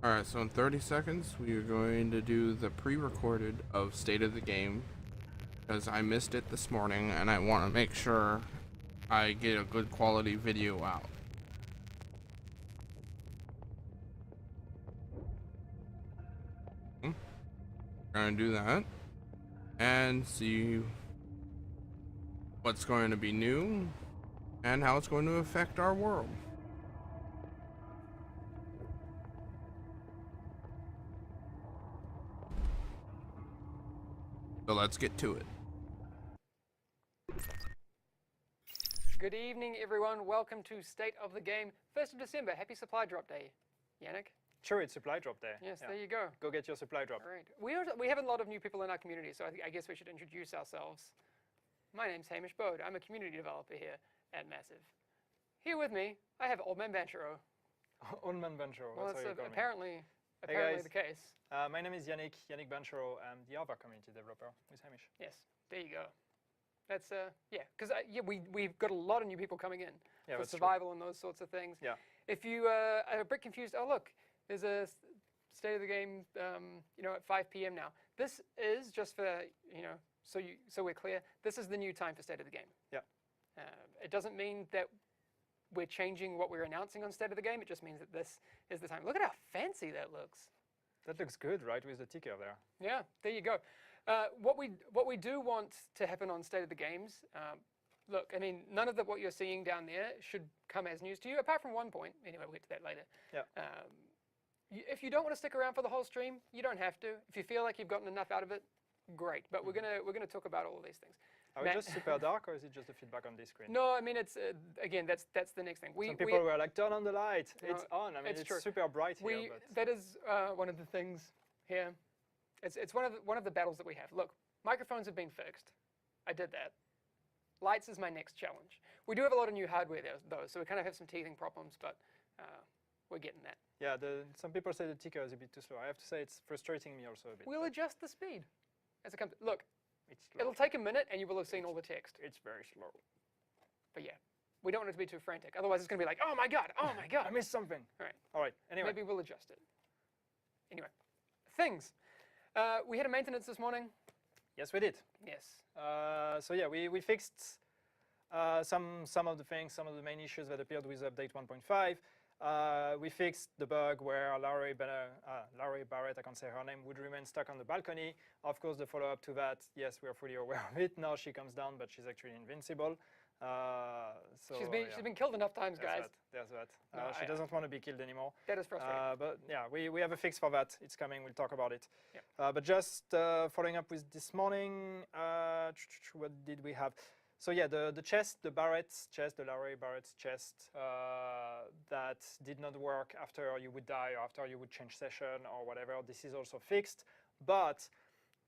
Alright, so in 30 seconds, we are going to do the pre-recorded of State of the Game, because I missed it this morning, and I want to make sure I get a good quality video out. We're going to do that, and see what's going to be new, and how it's going to affect our world. So let's get to it. Good evening, everyone. Welcome to State of the Game, 1st of December. Happy Supply Drop Day. Yannick? Sure, it's supply drop day. Yes, yeah. There you go. Go get your supply drop. All right. We have a lot of new people in our community, so I guess we should introduce ourselves. My name's Hamish Bode. I'm a community developer here at Massive. Here with me, I have Old Man Banchero. Old Man Banchero, Well, that's how you call me. apparently Hey guys. the case. My name is Yannick Banchero. I'm the other community developer with Hamish. Yes, there you go. That's, because we've got a lot of new people coming in for survival and those sorts of things. Yeah. If you are a bit confused, oh look, there's a State of the Game, at 5 p.m. now. This is just for, so we're clear, this is the new time for State of the Game. Yeah. It doesn't mean that we're changing what we're announcing on State of the Game. It just means that this is the time. Look at how fancy that looks. That looks good, right, with the ticker there. Yeah, there you go. What we do want to happen on State of the Games, look, I mean, none of what you're seeing down there should come as news to you, apart from one point. Anyway, we'll get to that later. Yeah. If you don't want to stick around for the whole stream, you don't have to. If you feel like you've gotten enough out of it, great. But we're gonna talk about all of these things. Are we just super dark, or is it just the feedback on this screen? No, I mean, it's again, that's the next thing. Some people were like, turn on the light. It's on. I mean, it's true. super bright here. But that is one of the things here. It's one of the battles that we have. Look, microphones have been fixed. I did that. Lights is my next challenge. We do have a lot of new hardware there, though, so we kind of have some teething problems, but we're getting that. Yeah, some people say the ticker is a bit too slow. I have to say it's frustrating me also a bit. We'll adjust the speed as it comes. Look, it's slow. It'll take a minute, and you will have seen all the text. It's very slow. But yeah, we don't want it to be too frantic. Otherwise, it's going to be like, oh my god, oh my god. I missed something. All right. Anyway. Maybe we'll adjust it. Anyway, things. We had a maintenance this morning. Yes, we did. Yes. So yeah, we fixed some of the things, some of the main issues that appeared with update 1.5. We fixed the bug where Larry Barrett, I can't say her name, would remain stuck on the balcony. Of course, the follow-up to that, yes, we are fully aware of it. Now she comes down, but she's actually invincible. So she's been killed enough times, guys. There's that. She doesn't want to be killed anymore. That is frustrating. But yeah, we have a fix for that. It's coming. We'll talk about it. Yep. But just following up with this morning, what did we have? So yeah, the chest, the Barrett's chest, the Larry Barrett's chest, that did not work after you would die or after you would change session or whatever. This is also fixed, but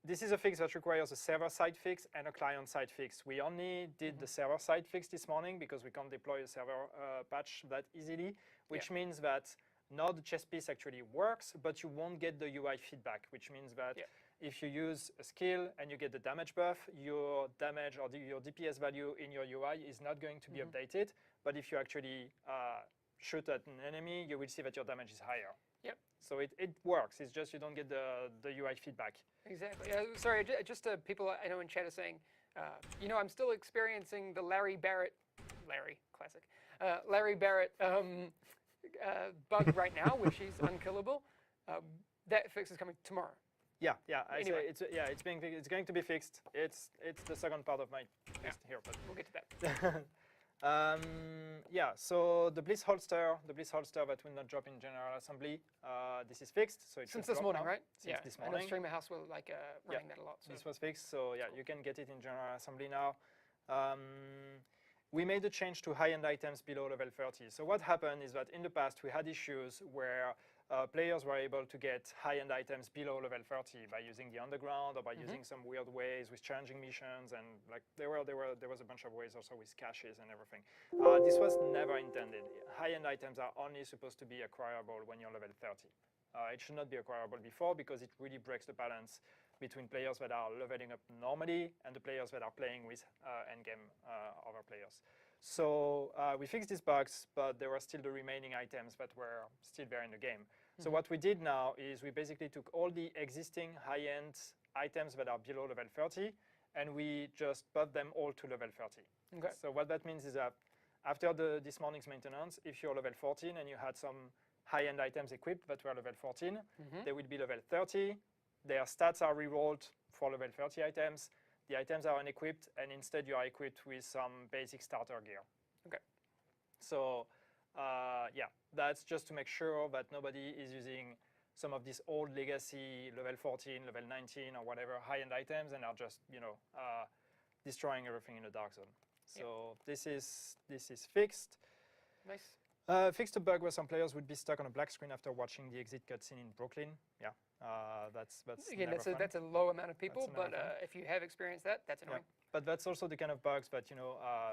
this is a fix that requires a server-side fix and a client-side fix. We only did the server-side fix this morning because we can't deploy a server patch that easily, which means that now the chest piece actually works, but you won't get the UI feedback, which means that if you use a skill and you get the damage buff, your damage or your DPS value in your UI is not going to be updated. But if you actually shoot at an enemy, you will see that your damage is higher. Yep. So it works. It's just you don't get the UI feedback. Exactly. Sorry, just people I know in chat are saying, I'm still experiencing the Larry Barrett bug right now, which is unkillable. That fix is coming tomorrow. Yeah. Anyway. It's going to be fixed. It's the second part of my list here, but we'll get to that. So the Bliss holster that will not drop in General Assembly, this is fixed. So since this morning, now. right? Since this morning. I know Streamer House will running that a lot. So. This was fixed, so yeah, you can get it in General Assembly now. We made a change to high-end items below level 30. So what happened is that in the past we had issues where players were able to get high-end items below level 30 by using the underground or by using some weird ways with challenging missions, and like there was a bunch of ways also with caches and everything. This was never intended. High-end items are only supposed to be acquirable when you're level 30. It should not be acquirable before because it really breaks the balance between players that are leveling up normally and the players that are playing with endgame other players. So we fixed these bugs, but there were still the remaining items that were still there in the game. So what we did now is we basically took all the existing high-end items that are below level 30, and we just buffed them all to level 30. Okay. So what that means is that after this morning's maintenance, if you're level 14 and you had some high-end items equipped that were level 14, they will be level 30. Their stats are rerolled for level 30 items. The items are unequipped, and instead you are equipped with some basic starter gear. Okay. So yeah, that's just to make sure that nobody is using some of these old legacy level 14, level 19, or whatever high-end items, and are just destroying everything in the dark zone. So this is fixed. Nice. Fixed a bug where some players would be stuck on a black screen after watching the exit cutscene in Brooklyn. Yeah, that's again, never fun. that's a low amount of people, That's never but fun. if you have experienced that, that's annoying. But that's also the kind of bugs that,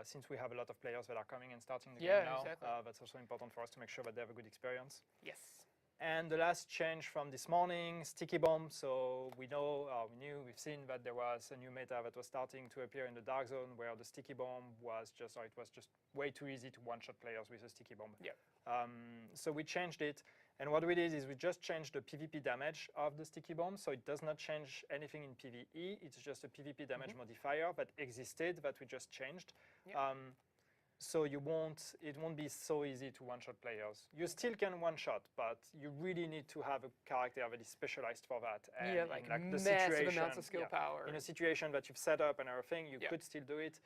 since we have a lot of players that are coming and starting the game Yeah, now, exactly. that's also important for us to make sure that they have a good experience. Yes. And the last change from this morning, sticky bomb. So we knew, we've seen that there was a new meta that was starting to appear in the dark zone where the sticky bomb was just way too easy to one-shot players with a sticky bomb. Yeah. So we changed it. And what we did is we just changed the PvP damage of the sticky bomb. So it does not change anything in PvE. It's just a PvP damage modifier that existed that we just changed. Yeah. So it won't be so easy to one-shot players. You still can one-shot, but you really need to have a character that is specialized for that. And Yeah, like the massive amounts of skill power. In a situation that you've set up and everything, you Yeah. could still do it,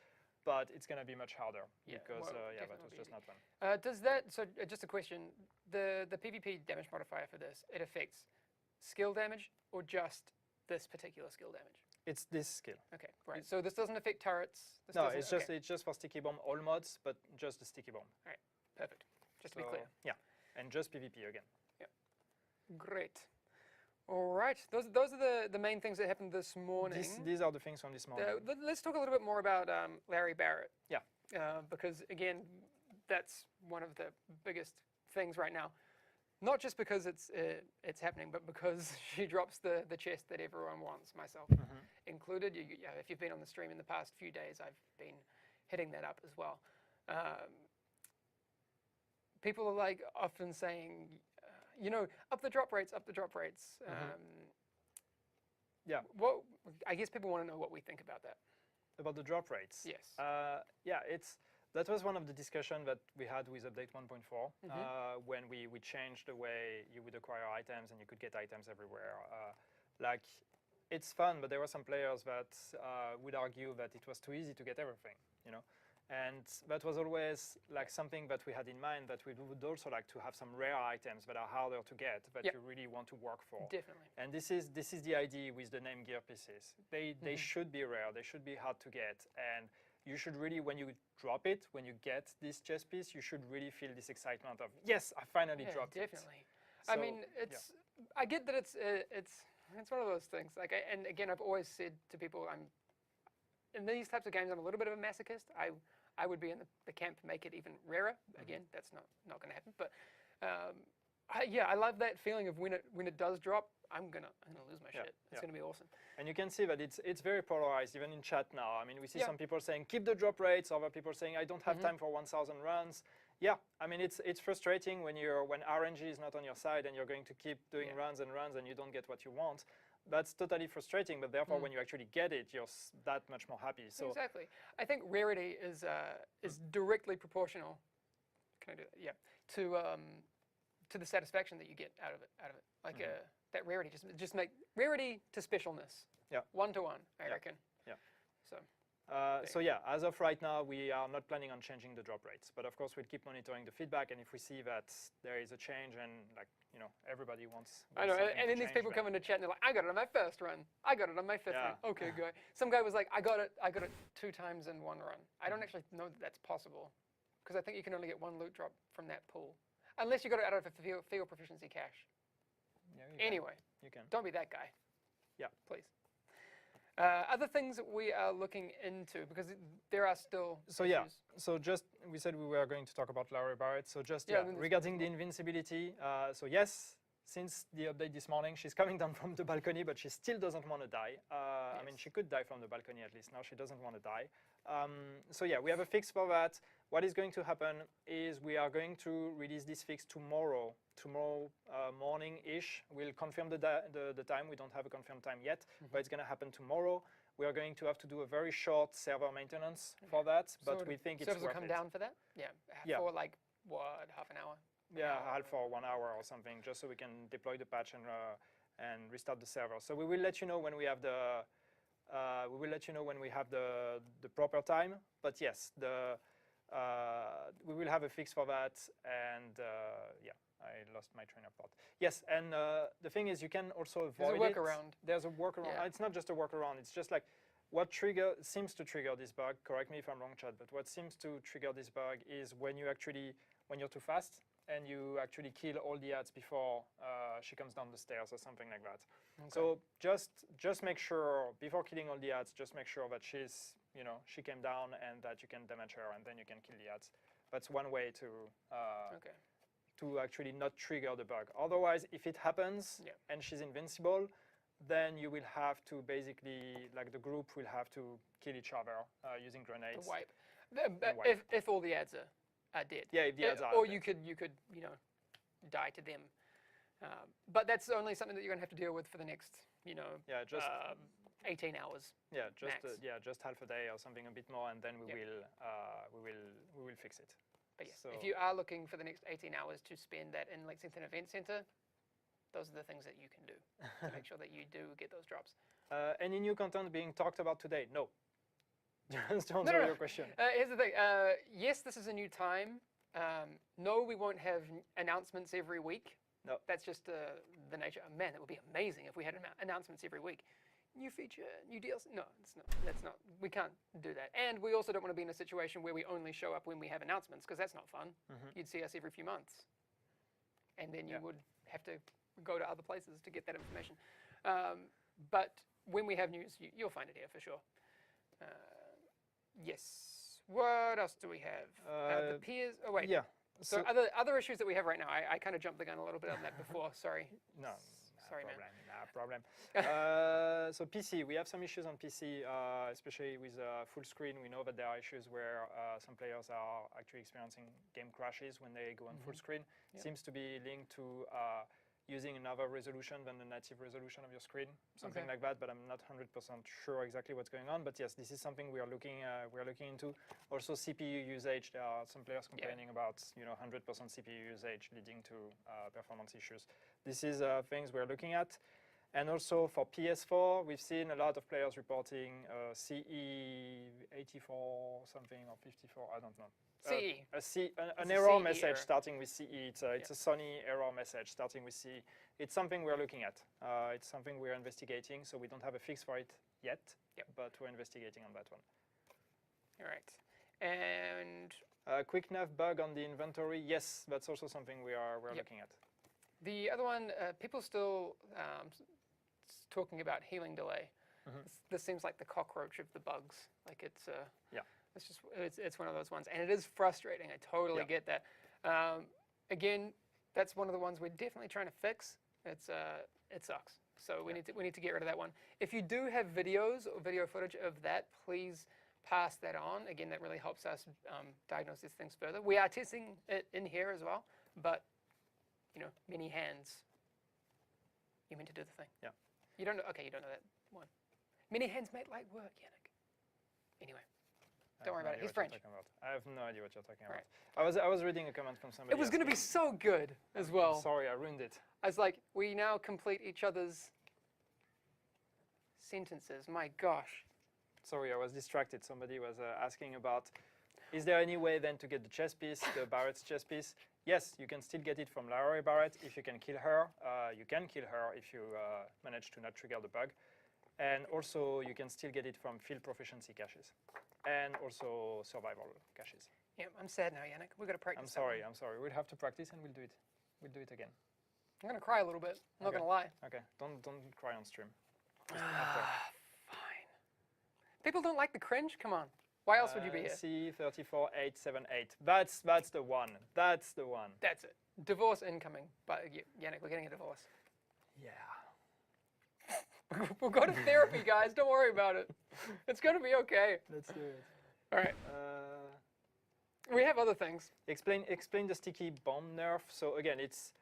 but it's going to be much harder Yeah, because well, that definitely was just easy. not fun. Does that, so just a question, the PvP damage modifier for this, it affects skill damage or just this particular skill damage? It's this skill. Okay, right. So this doesn't affect turrets? This No, doesn't- it's just for sticky bomb, all mods, but just the sticky bomb. All right, perfect. Just to be So, clear. Yeah, and just PvP again. Great. All right, those are the main things that happened this morning. These are the things from this morning. Let's talk a little bit more about Larry Barrett. Yeah. Because again, that's one of the biggest things right now. Not just because it's happening, but because she drops the chest that everyone wants, myself included. If you've been on the stream in the past few days, I've been hitting that up as well. People are like often saying, up the drop rates, up the drop rates. Yeah. What I guess people want to know what we think about that. About the drop rates. Yes. Yeah, that was one of the discussion that we had with update 1.4 when we changed the way you would acquire items and you could get items everywhere. It's fun, but there were some players that would argue that it was too easy to get everything, And that was always like something that we had in mind, that we would also like to have some rare items that are harder to get, that you really want to work for. Definitely. And this is the idea with the name gear pieces. They should be rare, they should be hard to get, and you should really, when you drop it, when you get this chest piece, you should really feel this excitement of, yes, I finally dropped it. Definitely. I mean, I get that it's one of those things. Like, and again, I've always said to people, in these types of games, I'm a little bit of a masochist. I would be in the camp make it even rarer. Again, that's not going to happen. But I love that feeling of when it does drop, I'm gonna lose my shit. It's gonna be awesome. And you can see that it's very polarized, even in chat now. I mean, we see some people saying keep the drop rates, other people saying I don't have time for 1,000 runs. Yeah, I mean it's frustrating when RNG is not on your side and you're going to keep doing runs and runs and you don't get what you want. That's totally frustrating, but therefore when you actually get it, you're that much more happy. So exactly, I think rarity is directly proportional. Can I do that? Yeah, to the satisfaction that you get out of it. Like that rarity just make rarity to specialness. Yeah, 1-to-1, I reckon. Yeah. So yeah, as of right now, we are not planning on changing the drop rates, but of course we'll keep monitoring the feedback, and if we see that there is a change and everybody wants. I know, and then these people come into chat and they're like, I got it on my first run. I got it on my fifth run. Okay, good. Some guy was like, I got it 2 times in 1 run. I don't actually know that that's possible, because I think you can only get 1 loot drop from that pool, unless you got it out of a field proficiency cache. Yeah, anyway, you can. Don't be that guy. Yeah. Please. Other things that we are looking into, because there are still issues. So just, we said we were going to talk about Larry Barrett, so just regarding the invincibility, so yes, since the update this morning, she's coming down from the balcony, but she still doesn't want to die. I mean, she could die from the balcony at least, now she doesn't want to die. So yeah, we have a fix for that. what is going to happen is we are going to release this fix tomorrow. Tomorrow morning-ish. We'll confirm the time. We don't have a confirmed time yet, but it's going to happen tomorrow. We are going to have to do a very short server maintenance for that, but we think it's worth it. Servers will come down for that? Yeah. For like, what, half an hour? Yeah, half or 1 hour or something, just so we can deploy the patch and restart the server. So we will let you know when we have the proper time. But yes, we will have a fix for that. And yeah, I lost my train of thought. Yes, and the thing is, you can also avoid There's a workaround. There's a workaround. Yeah. It's not just a workaround. It's just like what seems to trigger this bug. Correct me if I'm wrong, Chad. But what seems to trigger this bug is when you're too fast and you actually kill all the ads before she comes down the stairs or something like that. Okay. So just make sure before killing all the ads, just make sure that she came down and that you can damage her, and then you can kill the ads. That's one way to actually not trigger the bug. Otherwise, if it happens and she's invincible, then you will have to basically, like the group will have to kill each other using grenades. To wipe. If all the ads are dead. Yeah, if the ads are or dead. you could die to them. But that's only something that you're going to have to deal with for the next 18 hours. Yeah, max. Just half a day or something, a bit more, and then we will fix it. But yeah, if you are looking for the next 18 hours to spend that in Lexington Event Center, those are the things that you can do to make sure that you do get those drops. Any new content being talked about today? No. Just to answer your question. Here's the thing. Yes, this is a new time. No, we won't have announcements every week. No. That's just the nature. Oh, man, it would be amazing if we had announcements every week. New feature, new DLC. No, it's not. That's not. We can't do that. And we also don't want to be in a situation where we only show up when we have announcements, because that's not fun. You'd see us every few months, and then you would have to go to other places to get that information. But when we have news, you'll find it here for sure. Yes. What else do we have? The peers. Oh wait. Yeah. So other issues that we have right now. I kind of jumped the gun a little bit on that before. Sorry. No. Sorry, problem, man. No problem. So PC, we have some issues on PC, especially with full screen. We know that there are issues where some players are actually experiencing game crashes when they go on full screen. It seems to be linked to using another resolution than the native resolution of your screen, something like that. But I'm not 100% sure exactly what's going on. But yes, this is something we are looking into. Also, CPU usage. There are some players complaining about 100% CPU usage leading to performance issues. This is things we're looking at. And also for PS4, we've seen a lot of players reporting CE 84 something or 54. I don't know. CE. An error CE message error. starting with CE. It's a Sony error message starting with CE. It's something we're looking at. It's something we're investigating. So we don't have a fix for it yet, but we're investigating on that one. All right. And quick nav bug on the inventory. Yes, that's also something we're looking at. The other one, people still talking about healing delay. This seems like the cockroach of the bugs. Like it's it's one of those ones, and it is frustrating. I totally get that. Again, that's one of the ones we're definitely trying to fix. It sucks. So we need to get rid of that one. If you do have videos or video footage of that, please pass that on. Again, that really helps us diagnose these things further. We are testing it in here as well, but many hands. You meant to do the thing. Yeah. You don't know. Okay, you don't know that one. Many hands make light work, Yannick. Anyway. Don't worry about it. He's French. I have no idea what you're talking about. Right. I was reading a comment from somebody. It was going to be so good as well. Sorry, I ruined it. I was like, we now complete each other's sentences. My gosh. Sorry, I was distracted. Somebody was asking about, is there any way then to get the chess piece, the Barrett's chess piece? Yes, you can still get it from Larry Barrett if you can kill her. You can kill her if you manage to not trigger the bug. And also, you can still get it from field proficiency caches. And also survival caches. Yeah, I'm sad now, Yannick. We've got to practice. I'm sorry. We'll have to practice and we'll do it. We'll do it again. I'm going to cry a little bit. I'm not going to lie. Okay, don't cry on stream. Fine. People don't like the cringe? Come on. Why else would you be here? C34878. That's the one. That's the one. That's it. Divorce incoming. But Yannick, we're getting a divorce. Yeah. We'll go to therapy, guys. Don't worry about it. It's going to be okay. Let's do it. All right. have other things. Explain the sticky bomb nerf. So again, it's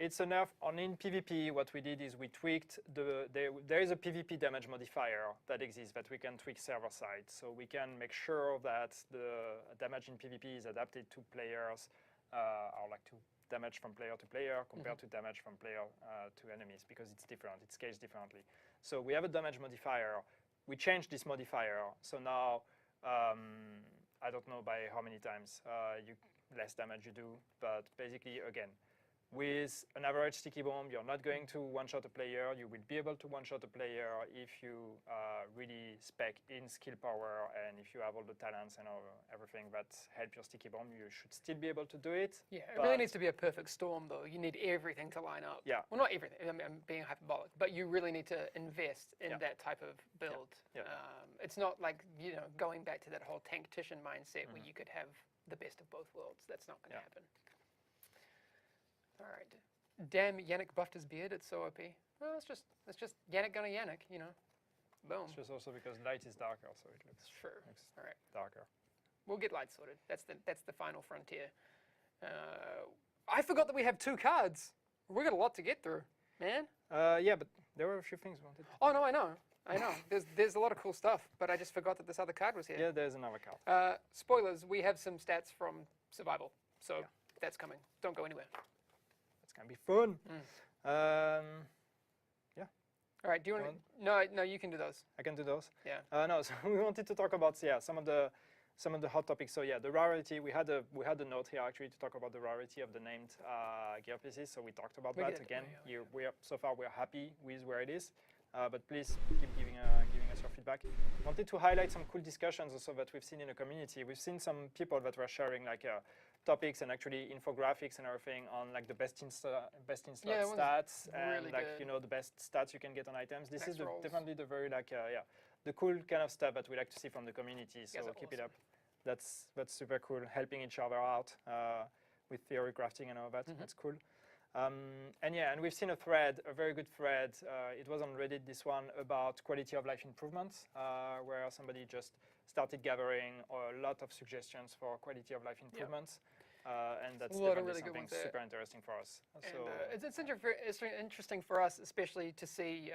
a nerf on in PvP. What we did is we tweaked there is a PvP damage modifier that exists that we can tweak server side. So we can make sure that the damage in PvP is adapted to players, or like to damage from player to player compared to damage from player to enemies, because it's different, it's scaled differently. So we have a damage modifier. We changed this modifier. So now, I don't know by how many times less damage you do, but basically, again, with an average sticky bomb, you're not going to one-shot a player. You will be able to one-shot a player if you really spec in skill power, and if you have all the talents and everything that help your sticky bomb, you should still be able to do it. Yeah, it really needs to be a perfect storm, though. You need everything to line up. Yeah. Well, not everything. I mean, I'm being hyperbolic, but you really need to invest in that type of build. Yeah. It's not like, going back to that whole tank-tician mindset where you could have the best of both worlds. That's not going to happen. All right. Damn, Yannick buffed his beard. It's so OP. Well, it's just Yannick gonna Yannick, Boom. It's just also because light is darker, so it looks All right. darker. We'll get light sorted. That's the final frontier. I forgot that we have 2 cards. We got a lot to get through, man. Yeah, but there were a few things we wanted. Oh no, I know. There's a lot of cool stuff, but I just forgot that this other card was here. Yeah, there's another card. Spoilers. We have some stats from survival, so that's coming. Don't go anywhere. It's gonna be fun. All right. Do you want to? No. You can do those. I can do those. Yeah. No, so we wanted to talk about some of the hot topics. So yeah, the rarity. We had a note here actually to talk about the rarity of the named gear pieces. So we talked about that again. So far we're happy with where it is. But please keep giving us your feedback. Wanted to highlight some cool discussions also that we've seen in the community. We've seen some people that were sharing like topics and actually infographics and everything on like the best in slot stats and really like good. the best stats you can get on items. This is rolls. definitely the very the cool kind of stuff that we like to see from the community. So keep it up. That's super cool. Helping each other out with theory crafting and all that. That's cool. And we've seen a very good thread. It was on Reddit, this one, about quality of life improvements, where somebody just started gathering a lot of suggestions for quality of life improvements. And that's definitely really something super interesting for us. And it's interesting for us, especially to see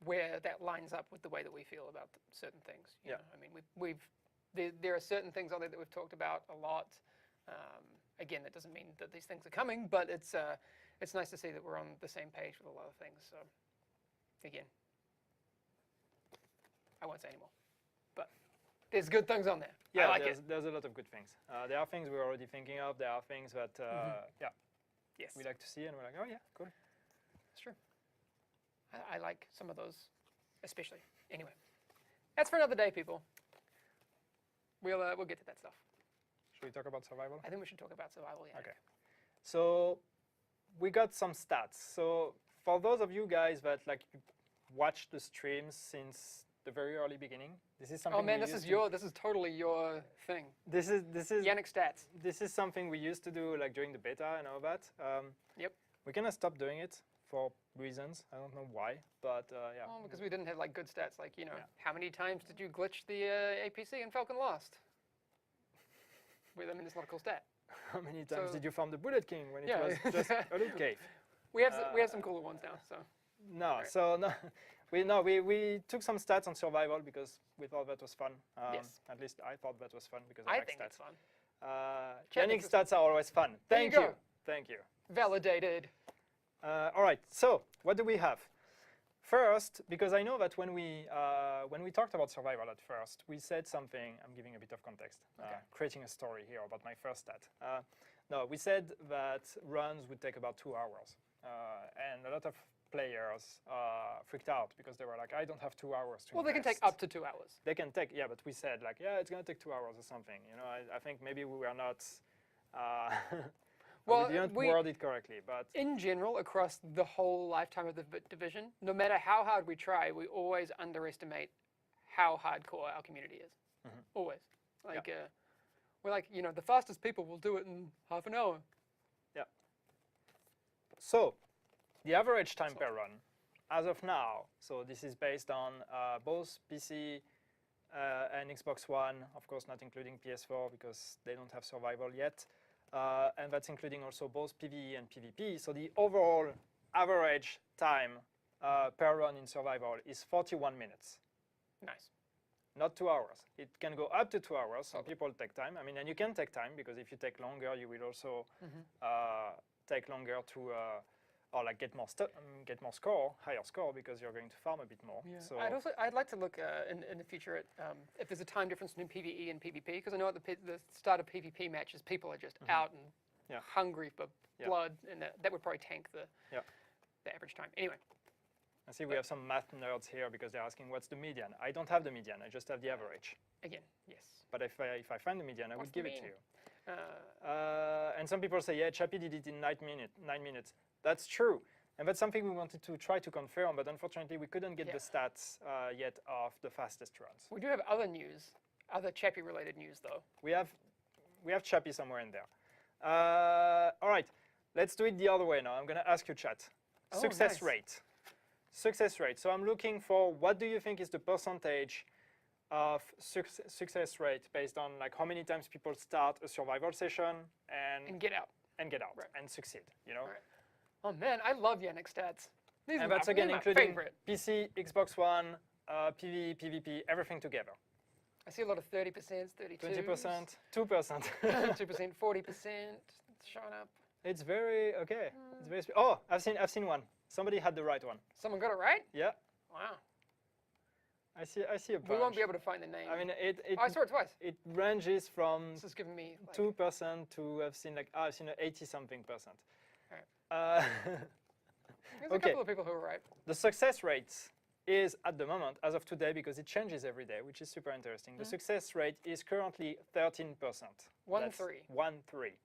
where that lines up with the way that we feel about certain things. You know? I mean, there are certain things on there that we've talked about a lot. Again, that doesn't mean that these things are coming, but it's nice to see that we're on the same page with a lot of things. So, again, I won't say anymore, but there's good things on there. Yeah, I like there's a lot of good things. There are things we're already thinking of. There are things that, we like to see, and we're like, oh yeah, cool. That's true. I like some of those, especially. Anyway, that's for another day, people. We'll get to that stuff. Should we talk about survival? I think we should talk about survival. Yeah. Okay. So we got some stats. So for those of you guys that like watched the streams since the very early beginning, this is something. Oh man, this is totally your thing. This is Yannick stats. This is something we used to do like during the beta and all that. Yep. We kind of stopped doing it for reasons. I don't know why, but yeah. Well, because we didn't have like good stats, like how many times did you glitch the APC in Falcon Lost? I mean, it's not a cool stat. How many times did you farm the Bullet King when it was just a loot cave? We have some cooler ones now. So no, right. So no, we took some stats on survival because we thought that was fun. Yes. At least I thought that was fun because I like think stats. it's fun. Yannick's stats are always fun. Thank you. Thank you. Validated. All right. So what do we have? First, because I know that when we talked about survival at first, we said something. I'm giving a bit of context, creating a story here about my first stat. No, we said that runs would take about 2 hours, and a lot of players freaked out because they were like, I don't have 2 hours to invest. Well, they can take up to 2 hours. They can take, but we said like, it's gonna take 2 hours or something. I think maybe we were not. Well, we didn't word it correctly, but in general, across the whole lifetime of the division, no matter how hard we try, we always underestimate how hardcore our community is. Always. Like, we're like, the fastest people will do it in half an hour. Yeah. So, the average time per run, as of now, so this is based on both PC and Xbox One, of course not including PS4 because they don't have survival yet. And that's including also both PvE and PvP. So the overall average time per run in survival is 41 minutes. Nice. Not 2 hours. It can go up to 2 hours. Some people take time. I mean, and you can take time because if you take longer, you will also take longer to, or like get more score, higher score, because you're going to farm a bit more. Yeah. So I'd like to look in the future at if there's a time difference between PvE and PvP, because I know at the start of PvP matches, people are just out and hungry for blood, and that would probably tank the average time. Anyway. I see we have some math nerds here because they're asking what's the median. I don't have the median, I just have the average. Again, yes. But if I find the median, I would give it to you. Uh, And some people say, yeah, Chappie did it in 9 minutes. That's true. And that's something we wanted to try to confirm, but unfortunately we couldn't get the stats yet of the fastest runs. We do have other news, other Chappie related news though. We have Chappie somewhere in there. All right, let's do it the other way now. I'm going to ask you, chat. Oh, Success nice. rate. Success rate. So I'm looking for what do you think is the percentage of success rate based on like how many times people start a survival session and get out. Right. And succeed, you know? Right. Oh man, I love Yannick stats. These And are that's my, again these are my including favorite. PC, Xbox One, PvE, PvP, everything together. I see a lot of 30%, 32%, 20%, 2%. 2%, 40% showing up. It's very okay. It's very. Oh, I've seen one. Somebody had the right one. Someone got it right? Yeah. Wow. I see a bunch. We won't be able to find the name. I mean, I saw it twice. It ranges from This is giving me like, 2% to I've seen like 80-something percent. There's a Okay. couple of people who were right. The success rate is at the moment, as of today, because it changes every day, which is super interesting. The success rate is currently 13%. 1-3. 1-3.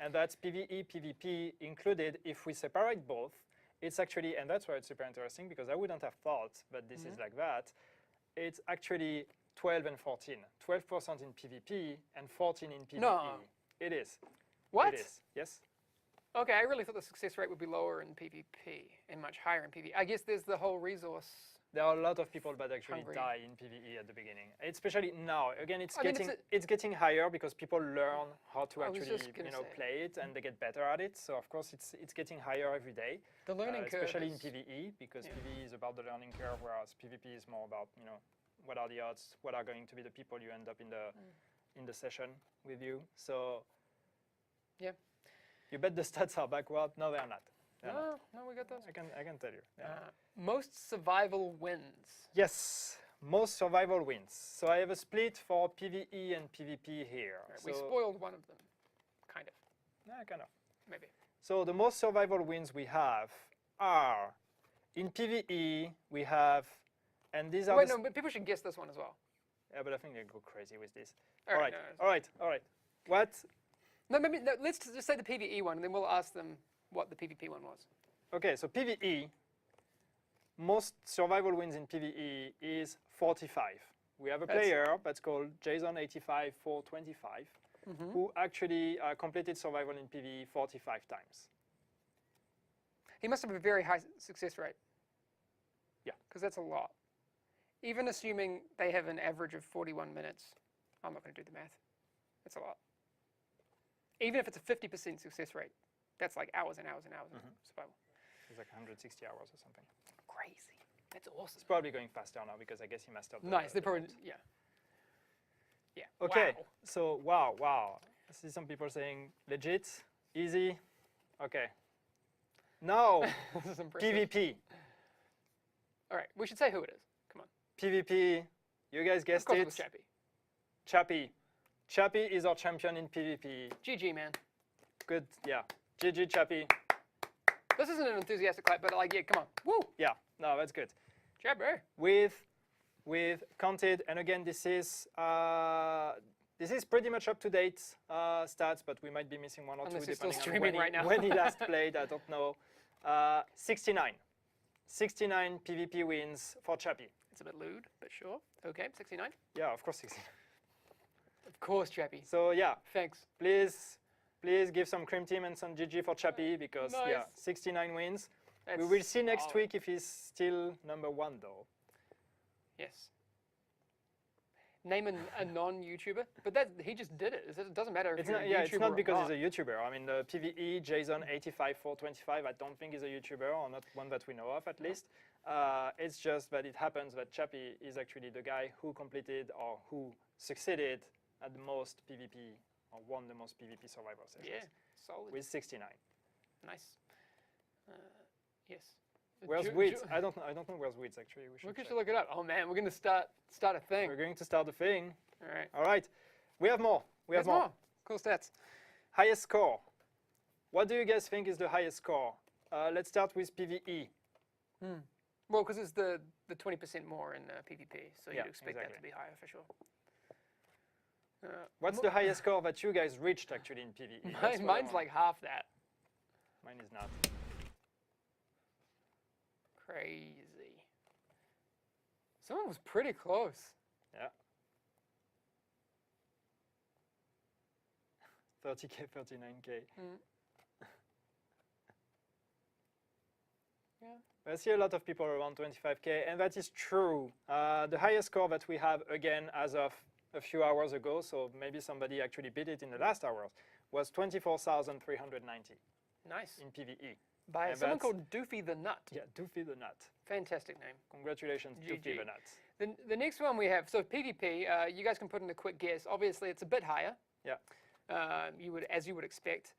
And that's PvE, PvP included. If we separate both, it's actually, and that's why it's super interesting, because I wouldn't have thought that this is like that. It's actually 12 and 14. 12% in PvP and 14 in PvE. No. It is. What? It is, yes. Okay, I really thought the success rate would be lower in PvP and much higher in PvE. I guess there's the whole resource. There are a lot of people that actually Hungry. die in PvE at the beginning, especially now. Again, I mean, it's getting higher because people learn how to I was actually just gonna say. play it, and they get better at it. So of course it's getting higher every day. The learning curve especially in is- PvE, because PvE is about the learning curve, whereas PvP is more about what are the odds, what are going to be the people you end up in the session with you. So Yeah. you bet the stats are backward. No, they're not. They're not. No, we got those. I can tell you. Yeah. Most survival wins. Yes, most survival wins. So I have a split for PvE and PvP here. Right, So, we spoiled one of them, kind of, yeah, kind of. maybe. So the most survival wins we have are in PvE. We have, and these are. Wait, the no, but people should guess this one as well. Yeah, but I think they go crazy with this. All right, all right. What? No, maybe no, let's just say the PvE one, and then we'll ask them what the PvP one was. Okay, so PvE. Most survival wins in PvE is 45. We have a player that's called Jason85425 who actually completed survival in PvE 45 times. He must have a very high success rate. Yeah. Because that's a lot. Even assuming they have an average of 41 minutes, I'm not going to do the math. That's a lot. Even if it's a 50% success rate, that's like hours and hours and hours of survival. It's like 160 hours or something. Crazy. That's awesome. It's probably going faster now because I guess he mastered the Nice. They the probably, mode. yeah. Yeah. Okay, Wow. so wow. I see some people saying legit, easy. Okay. Now, This is impressive. PvP. All right. We should say who it is. Come on. PvP, you guys Of guessed course it it. was Chappie. Chappie. Chappie is our champion in PvP. GG, man. Good, yeah. GG, Chappie. This isn't an enthusiastic clap, but like, yeah, come on. Woo! Yeah, no, that's good. Chappie. With counted, and again, this is pretty much up-to-date stats, but we might be missing one or Unless two it's still depending on streaming right now. when he last played. I don't know. 69 PvP wins for Chappie. It's a bit lewd, but sure. Okay, 69. Yeah, of course 69. Of course, Chappie. So yeah, Thanks. please give some cream team and some GG for Chappie because Nice. yeah, 69 wins. That's We will see next solid. week if he's still number one though. Yes. name a non-YouTuber, but he just did it. It doesn't matter if It's you're not, a yeah, YouTuber it's not or because not. he's a YouTuber. I mean, the PvE Jason85425, I don't think is a YouTuber, or not one that we know of at least. It's just that it happens that Chappie is actually the guy who completed or who succeeded at the most PvP or won the most PvP survival sessions. Yeah, solid. With 69. Nice. Yes. Where's Weeds? I don't know where's Weeds actually. We We check. should look it up. Oh man, we're gonna start a thing. We're going to start the thing. All right. All right. We have more. We have There's more. Cool stats. Highest score. What do you guys think is the highest score? Let's start with PvE. Well, because it's the 20% more in PvP, so Yeah, you'd expect that to exactly. be higher for sure. What's the highest score that you guys reached actually in PvE? That's what I Mine's want. like half that. Mine is not. Crazy. Someone was pretty close. Yeah. 30k, 39k. Yeah. I see a lot of people around 25k, and that is true. The highest score that we have, again, as of a few hours ago, so maybe somebody actually beat it in the last hours, was 24,390 Nice. in PvE. By And someone that's- called Doofy the Nut. Yeah, Doofy the Nut. Fantastic name. Congratulations, Doofy GG. the Nut. The next one we have, so PvP, you guys can put in a quick guess. Obviously, it's a bit higher. Yeah. As you would expect.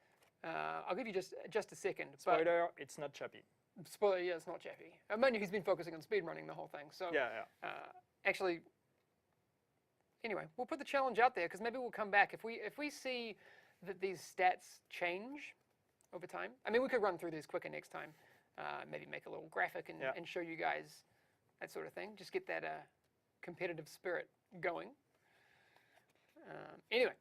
I'll give you just a second. Spoiler, it's not Chappie. But spoiler, yeah, it's not Chappie. Mind you, he's been focusing on speedrunning the whole thing. So Yeah. actually, anyway, we'll put the challenge out there because maybe we'll come back if we see that these stats change over time. I mean, we could run through these quicker next time. Maybe make a little graphic and show you guys that sort of thing. Just get that competitive spirit going. Anyway,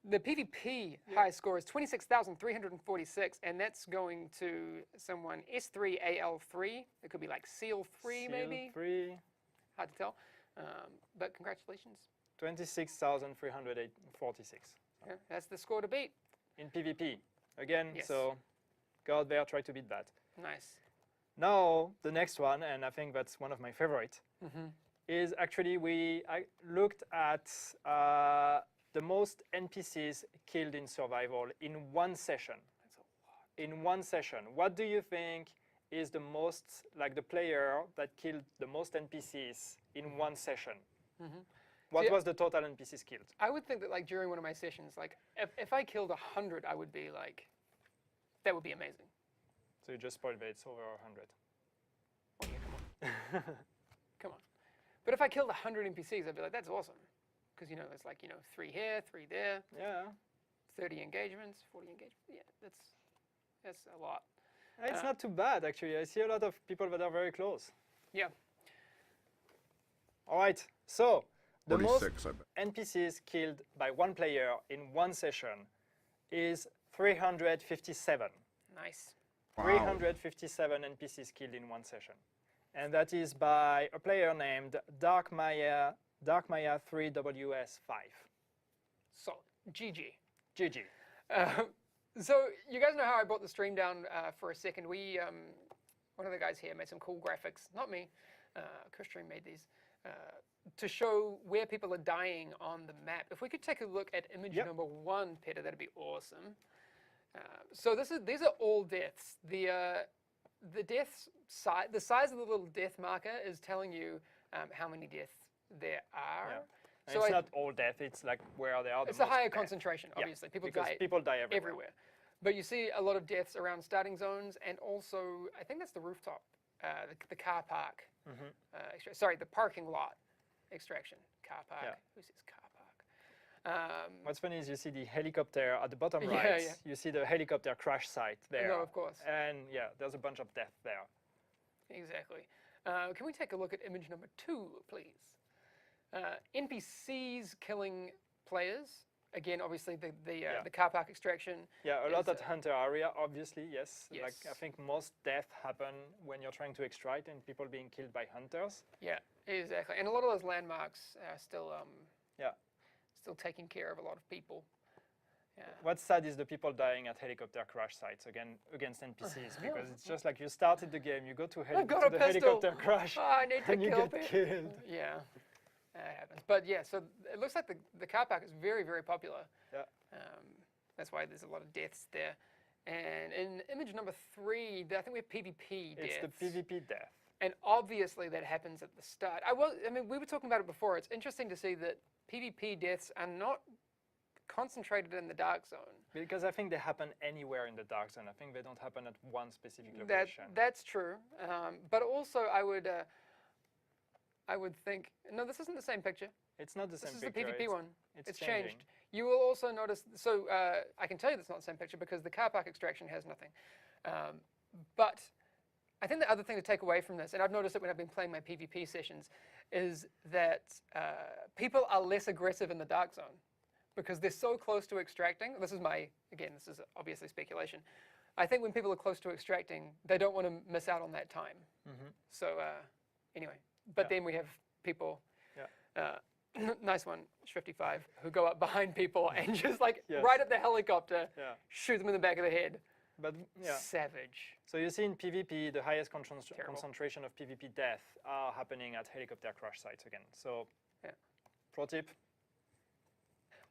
the PvP high score is 26,346, and that's going to someone S3AL3. It could be like Seal3 maybe. Seal3. Hard to tell. But congratulations. 26,346 Yeah, that's the score to beat. in PvP. Again, Yes. so go out there, try to beat that. Nice. Now, the next one, and I think that's one of my favorite, is actually I looked at the most NPCs killed in survival in one session. That's a lot. In one session. What do you think is the most, like the player that killed the most NPCs in one session? What See, was the total NPCs killed? I would think that like during one of my sessions, like if I killed 100, I would be like, that would be amazing. So you just spoiled that it's over 100. Oh yeah, come on. Come on. But if I killed 100 NPCs, I'd be like, that's awesome. Because, it's like, 3 here, 3 there, Yeah. 30 engagements, 40 engagements. Yeah, that's a lot. It's not too bad, actually. I see a lot of people that are very close. Yeah. All right. So the most 46, I bet. NPCs killed by one player in one session is 357. Nice. Wow. 357 NPCs killed in one session. And that is by a player named Darkmaya3WS5. Solid. GG. GG. So you guys know how I brought the stream down for a second. We, one of the guys here made some cool graphics. Not me. Christian made these to show where people are dying on the map. If we could take a look at image Yep. number 1, Peter, that'd be awesome. So these are all deaths. The deaths the size of the little death marker is telling you how many deaths there are. Yeah. And So it's not all death, it's like where they are the it's a most higher death. concentration, Yeah, obviously. People because die people die everywhere. everywhere. But you see a lot of deaths around starting zones, and also, I think that's the rooftop, the car park. Sorry, the parking lot extraction. Car park. Yeah. Who says car park? What's funny is you see the helicopter at the bottom Yeah, right. yeah. You see the helicopter crash site there. No, of course. And yeah, there's a bunch of death there. Exactly. Can we take a look at image number 2, please? NPCs killing players. Again, obviously the car park extraction. Yeah, a lot is, at Hunter area, obviously, yes. Yes. Like I think most death happen when you're trying to extract and people being killed by hunters. Yeah, exactly. And a lot of those landmarks are still still taking care of a lot of people. Yeah. What's sad is the people dying at helicopter crash sites against NPCs because it's just like you started the game, you go to, I've got to a the pistol. helicopter crash Oh, I need to and you kill get people. killed. Yeah. It happens. But yeah, so it looks like the car park is very, very popular. Yeah. That's why there's a lot of deaths there. And in image number 3, I think we have PvP deaths. It's the PvP death. And obviously that happens at the start. I mean, we were talking about it before. It's interesting to see that PvP deaths are not concentrated in the dark zone. Because I think they happen anywhere in the dark zone. I think they don't happen at one specific location. That's true. But also I would think, no, this isn't the same picture. It's not the same This is picture. the PvP one. It's changed. You will also notice, so I can tell you that's not the same picture because the car park extraction has nothing. But I think the other thing to take away from this, and I've noticed it when I've been playing my PvP sessions, is that people are less aggressive in the dark zone because they're so close to extracting. This is obviously speculation. I think when people are close to extracting, they don't want to miss out on that time. So anyway, but then we have people, nice one, 55, who go up behind people and just like right at the helicopter, shoot them in the back of the head. But Savage. So you see in PvP, the highest concentration of PvP death are happening at helicopter crash sites again. So, pro tip,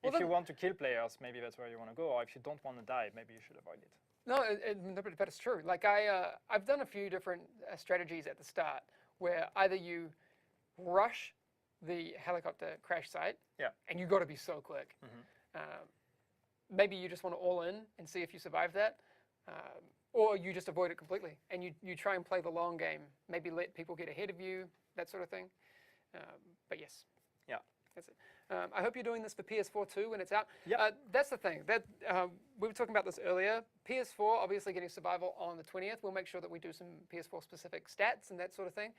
if you want to kill players, maybe that's where you want to go. Or if you don't want to die, maybe you should avoid it. No, but it's true. Like I've done a few different strategies at the start where either you rush the helicopter crash site, and you got to be so quick. Maybe you just want to all in and see if you survive that, or you just avoid it completely and you try and play the long game. Maybe let people get ahead of you, that sort of thing. But yes, that's it. I hope you're doing this for PS4 too when it's out. That's the thing. We were talking about this earlier. PS4 obviously getting survival on the 20th. We'll make sure that we do some PS4 specific stats and that sort of thing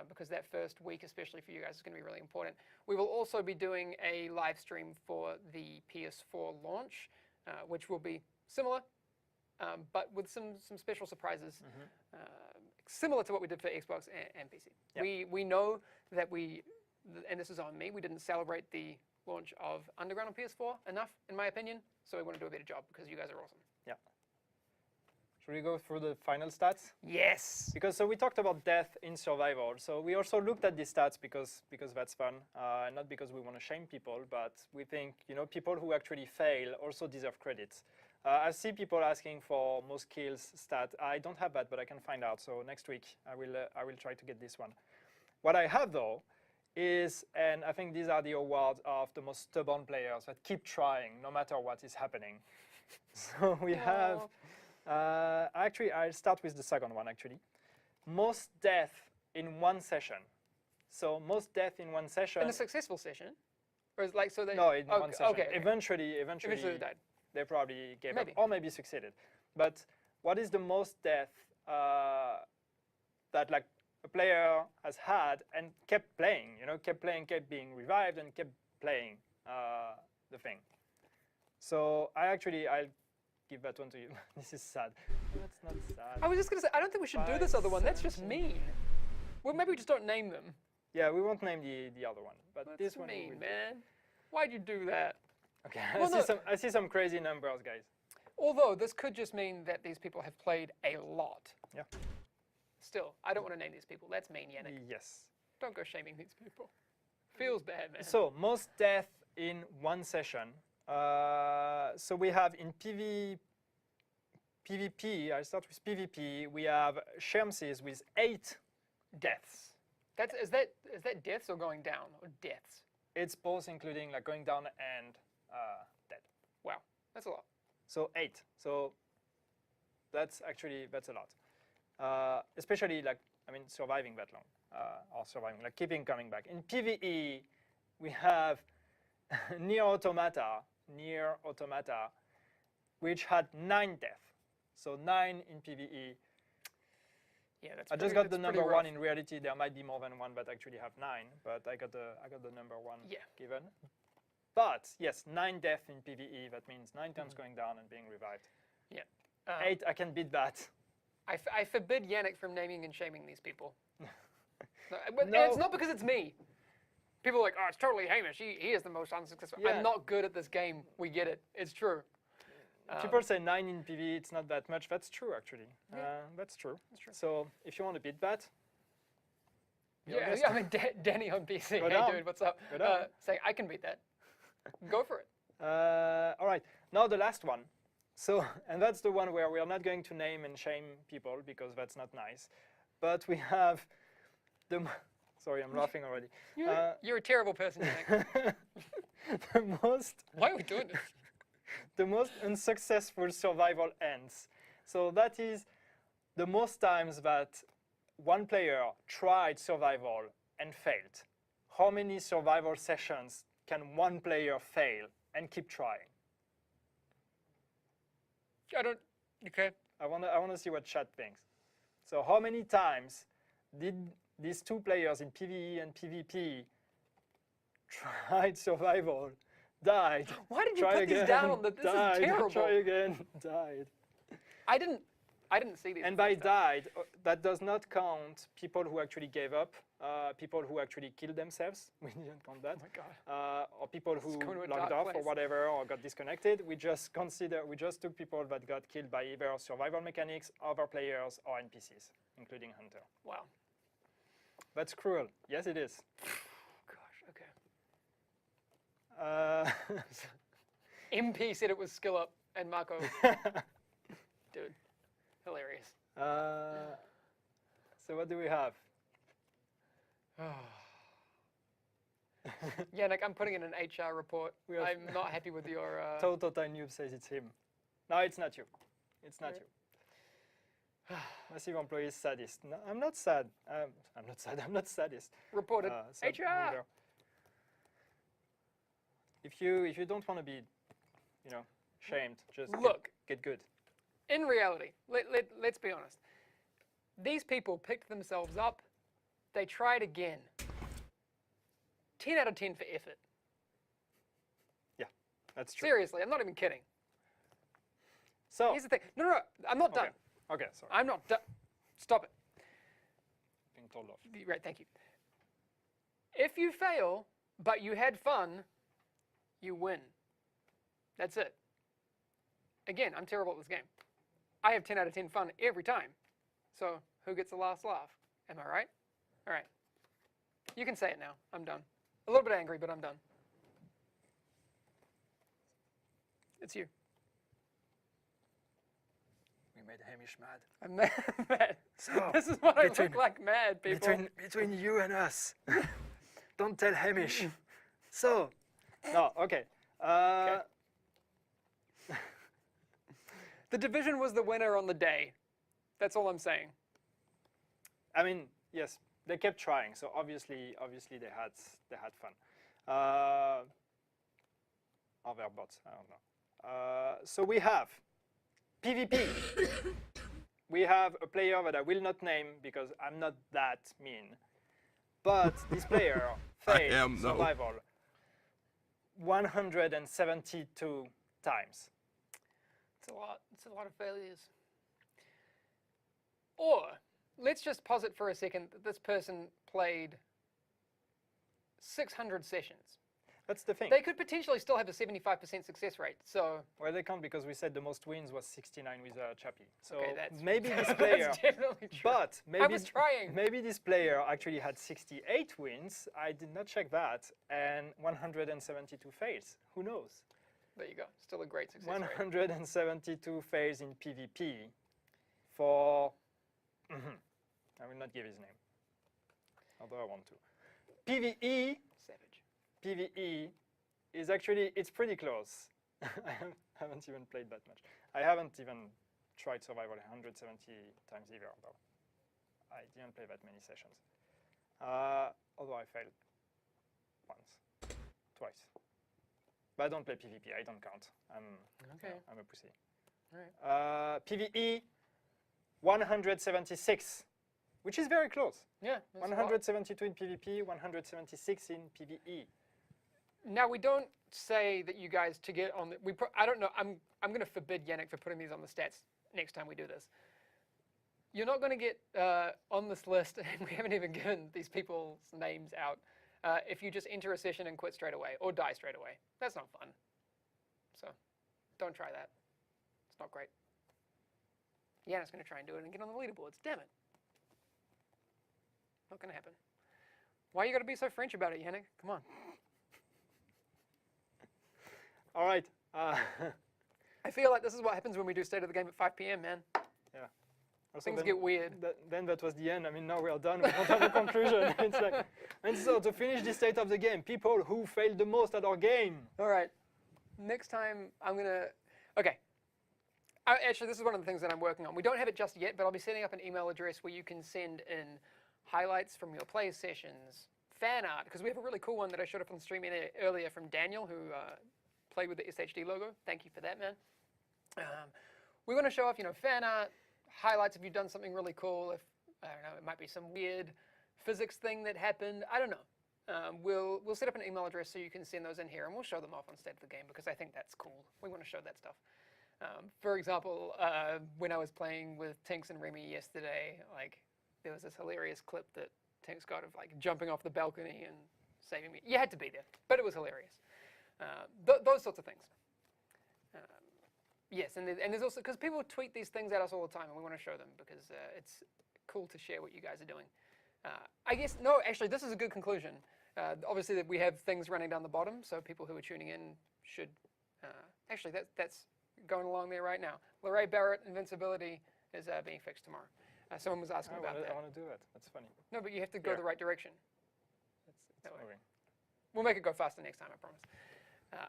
because that first week, especially for you guys, is going to be really important. We will also be doing a live stream for the PS4 launch, which will be similar, but with some special surprises, similar to what we did for Xbox and PC. We know that and this is on me, we didn't celebrate the launch of Underground on PS4 enough, in my opinion, so we want to do a better job because you guys are awesome. Should we go through the final stats? Yes! Because we talked about death in survival, so we also looked at these stats because that's fun, not because we want to shame people, but we think people who actually fail also deserve credits. I see people asking for most kills stat. I don't have that, but I can find out. So next week I will try to get this one. What I have though is, and I think these are the awards of the most stubborn players that keep trying no matter what is happening. So we have, actually I'll start with the second one actually. Most death in one session. So most death in one session. In a successful session? Or is like so they No, in one session. Okay. Eventually they died. They probably gave up or maybe succeeded. But what is the most death that like a player has had and kept playing, kept playing, kept being revived and kept playing the thing. So I'll give that one to you. This is sad. That's not sad. I was just going to say, I don't think we should do this other one. That's just mean. Well, maybe we just don't name them. Yeah, we won't name the other one. But That's this one mean, man. Why'd you do that? Okay, Well, I see some crazy numbers, guys. Although this could just mean that these people have played a lot. Yeah. Still, I don't want to name these people. That's mean, Yannick. Yes. Don't go shaming these people. Feels bad, man. So, most death in one session. So we have in PvP, I'll start with PvP, we have Shermses with 8 deaths. Is that deaths or going down, or deaths? It's both, including like going down and dead. Wow, that's a lot. So 8. So that's a lot. Especially surviving that long, or surviving, like keeping coming back. In PvE, we have Nier Automata, which had 9 deaths. So 9 in PvE. Yeah, I just got the number 1. In reality, there might be more than 1, but actually have 9. But I got the number 1 given. But yes, 9 deaths in PvE. That means 9 times going down and being revived. Yeah. 8, I can beat that. I forbid Yannick from naming and shaming these people. No. And it's not because it's me. People are like, oh, it's totally Hamish. He is the most unsuccessful. Yeah. I'm not good at this game. We get it. It's true. People say 9 in PvE, it's not that much. That's true, actually. Yeah. That's true. That's true. So if you want to beat that, Your Yeah, guest. yeah, I mean, Danny on PC. Go Hey, down. dude, what's up? Go down. Saying, I can beat that. Go for it. All right, now the last one. So, and that's the one where we are not going to name and shame people because that's not nice. But we have sorry, I'm laughing already. You're a terrible person, Yannick. The most Why are we doing this? the most unsuccessful survival ends. So that is the most times that one player tried survival and failed. How many survival sessions can one player fail and keep trying? I don't. Okay. I wanna see what chat thinks. So how many times did these two players in PvE and PvP tried survival, died, Why did you try put again, these down? This died, is terrible. try again, died. I didn't see these. And by things. died, that does not count people who actually gave up, people who actually killed themselves. We didn't count that. Oh my God. Or people who going to a logged dark off or place. whatever, or got disconnected. We just took people that got killed by either survival mechanics, other players, or NPCs, including Hunter. Wow. That's cruel. Yes, it is. Gosh. Okay. MP said it was skill up, and Marco, dude, hilarious. So what do we have? Yannick, I'm putting in an HR report. We have- I'm not happy with your. Total Noob says it's him. No, it's not you. It's not you. Massive employee is sadist. No, I'm not sad. I'm not sad. I'm not sadist. Reported. Sad HR. neither. If you don't want to be, shamed, just Look. get good. In reality, let's be honest. These people picked themselves up. They tried again. 10 out of 10 for effort. Yeah, that's true. Seriously, I'm not even kidding. So Here's the thing. No, I'm not done. Okay, sorry. I'm not done. Stop it. Being told off. Right, thank you. If you fail, but you had fun, you win. That's it. Again, I'm terrible at this game. I have 10 out of 10 fun every time. So who gets the last laugh? Am I right? All right. You can say it now. I'm done. A little bit angry, but I'm done. It's you. We made Hamish mad. I'm mad. So, This is what I between- look like mad, people. Between you and us, don't tell Hamish. So, no, okay. The division was the winner on the day. That's all I'm saying. I mean, yes, they kept trying. So obviously they had fun. Other bots, I don't know. So we have PvP. We have a player that I will not name because I'm not that mean. But this player failed am, though. survival 172 times. It's a lot. It's a lot of failures. Or let's just posit for a second that this person played 600 sessions. That's the thing. They could potentially still have a 75% success rate. So Well, they can't because we said the most wins was 69 with Chappie. So okay, that's maybe this player, that's definitely true. but maybe I was trying. Maybe this player actually had 68 wins. I did not check that, and 172 fails. Who knows? There you go. Still a great success rate. 172 fails in PvP for. I will not give his name, although I want to. PvE. Savage. PvE is actually, it's pretty close. I haven't even played that much. I haven't even tried survival 170 times either, though. I didn't play that many sessions. Although I failed once, twice. But I don't play PvP, I don't count. Okay. I'm a pussy. All right. PvE, 176, which is very close. Yeah. that's a lot. 172 in PvP, 176 in PvE. Now we don't say that you guys to get on. I don't know. I'm going to forbid Yannick for putting these on the stats next time we do this. You're not going to get on this list, and we haven't even given these people's names out. If you just enter a session and quit straight away or die straight away, that's not fun. So, don't try that. It's not great. Yannick's going to try and do it and get on the leaderboards. Damn it. Not going to happen. Why you got to be so French about it, Yannick? Come on. All right. I feel like this is what happens when we do State of the Game at 5 p.m., man. Yeah. Also, Things then- get weird. Then that was the end. I mean, now we are done. We don't have a conclusion. It's like, and so to finish this State of the Game, people who failed the most at our game. All right. Next time, I'm going to... Okay. Actually, this is one of the things that I'm working on. We don't have it just yet, but I'll be setting up an email address where you can send in highlights from your play sessions, fan art, because we have a really cool one that I showed up on the stream earlier from Daniel, who played with the SHD logo. Thank you for that, man. We want to show off, fan art, highlights if you've done something really cool. If, I don't know, it might be some weird physics thing that happened. I don't know. We'll set up an email address so you can send those in here, and we'll show them off on State of the Game because I think that's cool. We want to show that stuff. For example, when I was playing with Tinks and Remy yesterday, like there was this hilarious clip that Tinks got of like jumping off the balcony and saving me. You had to be there, but it was hilarious. Those sorts of things. Yes, and there's also, because people tweet these things at us all the time, and we want to show them because it's cool to share what you guys are doing. I guess, no, actually, this is a good conclusion. Obviously, that we have things running down the bottom, so people who are tuning in should, actually, that's going along there right now. Larray Barrett invincibility is being fixed tomorrow. Someone was asking about that. I want to do it. That's funny. No, but you have to go the right direction. It's moving. We'll make it go faster next time, I promise.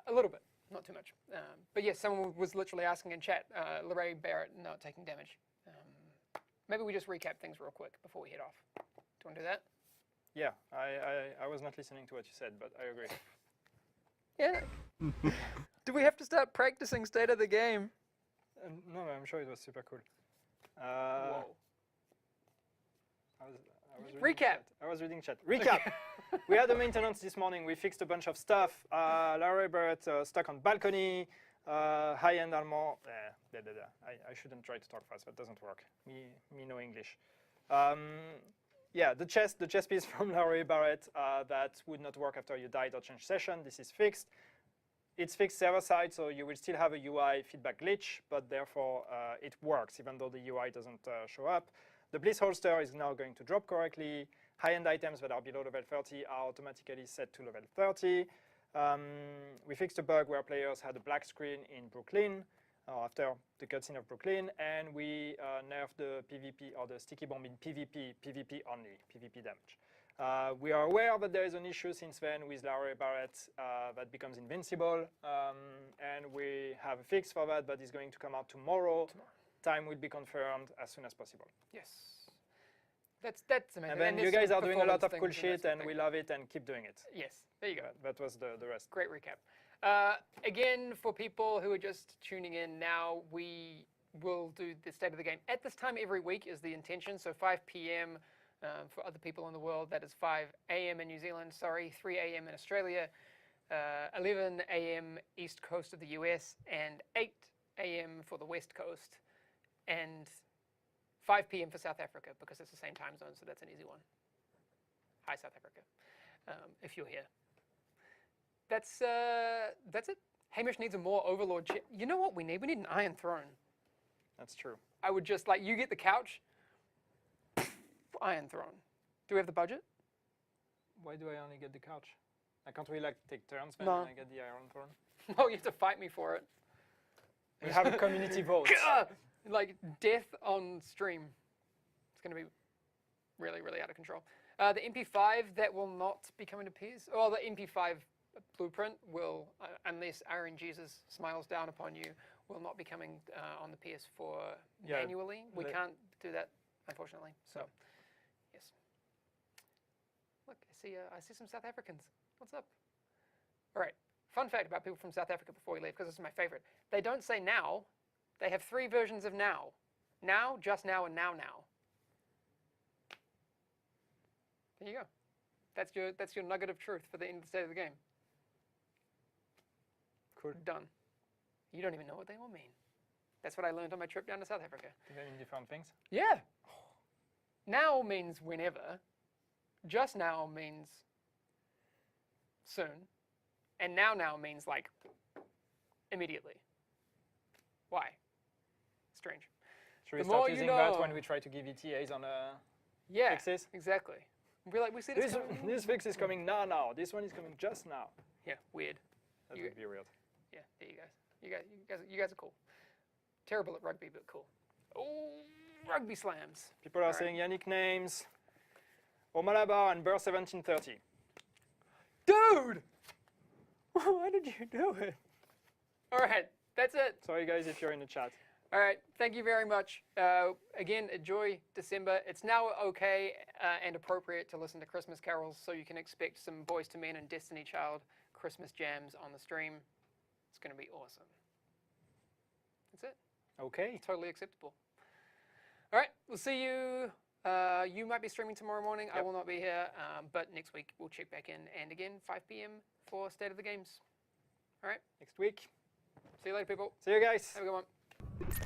A little bit, not too much. But yes, someone was literally asking in chat, Larray Barrett not taking damage. Maybe we just recap things real quick before we head off. Do you want to do that? Yeah, I was not listening to what you said, but I agree. Yeah. Do we have to start practicing State of the Game? No, I'm sure it was super cool. Whoa. I was reading Recap. chat. I was reading chat. Recap. We had a maintenance this morning. We fixed a bunch of stuff. Larry Barrett stuck on balcony. High-end Allemand. I shouldn't try to talk fast. That doesn't work. Me no English. Yeah, the chess piece from Larry Barrett that would not work after you died or changed session. This is fixed. It's fixed server-side, so you will still have a UI feedback glitch, but therefore it works, even though the UI doesn't show up. The Bliss holster is now going to drop correctly. High-end items that are below level 30 are automatically set to level 30. We fixed a bug where players had a black screen in Brooklyn after the cutscene of Brooklyn, and we nerfed the PvP or the sticky bomb in PvP only, PvP damage. We are aware that there is an issue since then with Larry Barrett that becomes invincible, and we have a fix for that that is going to come out tomorrow. Time will be confirmed as soon as possible. Yes. That's amazing. And then you guys are doing a lot of cool shit, and we love it, and keep doing it. Yes, there you go. That was the rest. Great recap. Again, for people who are just tuning in now, we will do the State of the Game. At this time every week is the intention, so 5 p.m. For other people in the world, that is 5 a.m. in New Zealand, 3 a.m. in Australia, 11 a.m. East Coast of the US, and 8 a.m. for the West Coast, and 5 p.m. for South Africa, because it's the same time zone, so that's an easy one. Hi, South Africa, if you're here. That's it. Hamish needs a more Overlord chair. You know what we need? We need an Iron Throne. That's true. I would just, you get the couch, Iron Throne. Do we have the budget? Why do I only get the couch? Can't we take turns when I get the Iron Throne? No, you have to fight me for it. We have a community vote. Like death on stream. It's going to be really, really out of control. The MP5 that will not be coming to PS. Well, the MP5 blueprint will, unless Iron Jesus smiles down upon you, will not be coming on the PS4 manually. We can't do that, unfortunately. So, yes. Look, I see some South Africans. What's up? All right. Fun fact about people from South Africa before we leave, because this is my favorite. They don't say now. They have 3 versions of now. Now, just now, and now. There you go. That's your nugget of truth for the end of the State of the Game. Cool. Done. You don't even know what they all mean. That's what I learned on my trip down to South Africa. Do they mean different things? Yeah. Now means whenever. Just now means soon. And now means immediately. Why? Strange. Should we start using that when we try to give ETAs on fixes? Exactly. We'll be like, we see this coming. This fix is coming now. This one is coming just now. Yeah, weird. That You- would be weird. Yeah, there you guys. You guys are cool. Terrible at rugby, but cool. Oh, rugby slams. People are Alright. saying Yannick names. Omalabar and Burr 1730. Dude! Why did you do it? All right, that's it. Sorry guys if you're in the chat. All right, thank you very much. Again, enjoy December. It's now okay and appropriate to listen to Christmas carols, so you can expect some Boys to Men and Destiny Child Christmas jams on the stream. It's going to be awesome. That's it. Okay. Totally acceptable. All right, we'll see you. You might be streaming tomorrow morning. I Yep. will not be here, but next week we'll check back in. And again, 5 p.m. for State of the Games. All right, Next week. see you later, people. See you guys. Have a good one.